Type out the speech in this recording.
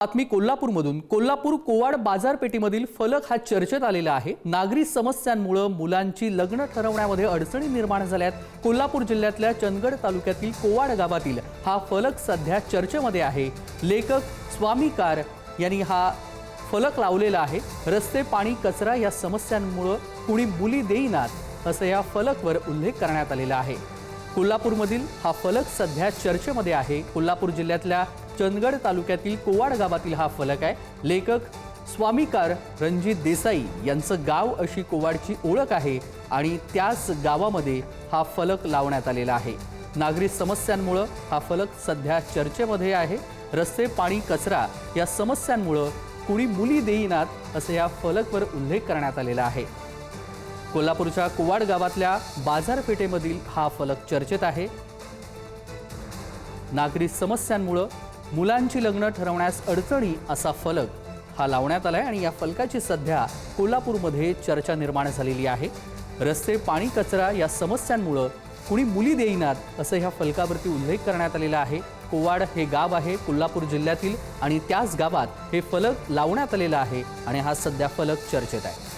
बातमी कोल्हापूरमधून। कोल्हापूर कोवाड बाजारपेठेमधील फलक हा चर्चेत आलेला आहे। नागरी समस्यांमुळे मुलांची लग्न ठरवण्यामध्ये अडचणी निर्माण झाल्यात। कोल्हापूर जिल्ह्यातल्या चंदगड तालुक्यातील कोवाड गावातील हा फलक सध्या चर्चेमध्ये आहे। लेखक स्वामी कार यांनी हा फलक लावलेला आहे। रस्ते, पाणी, कचरा या समस्यांमुळे कुणी मुली देईनात असं या फलकवर उल्लेख करण्यात आलेला आहे। कोल्हापूरमधील हा फलक सध्या चर्चेमध्ये आहे। कोल्हापूर जिल्ह्यातल्या चंदगड तालुक्यातील कोवाड गावातील हा फलक आहे। लेखक स्वामीकार रणजित देसाई यांचं गाव अशी कोवाडची ओळख आहे आणि त्याच गावामध्ये हा फलक लावण्यात आलेला आहे। नागरी समस्यांमुळे हा फलक सध्या चर्चेमध्ये आहे। रस्ते, पाणी, कचरा या समस्यांमुळे कुणी मुली देईनात असं या फलकवर उल्लेख करण्यात आलेला आहे। कोल्हापूरच्या कोवाड गावातल्या बाजारपेठेमधील हा फलक चर्चेत आहे। नागरी समस्यांमुळे मुलांची लग्न ठरवण्यास अडचणी असा फलक हा लावण्यात आलाय आणि या फलकाची सध्या कोल्हापूरमध्ये चर्चा निर्माण झालेली आहे। रस्ते, पाणी, कचरा या समस्यांमुळे कुणी मुली देईनात असं ह्या फलकावरती उल्लेख करण्यात आलेला आहे। कोवाड हे गाव आहे कोल्हापूर जिल्ह्यातील आणि त्याच गावात हे फलक लावण्यात आलेला आहे आणि हा सध्या फलक चर्चेत आहे।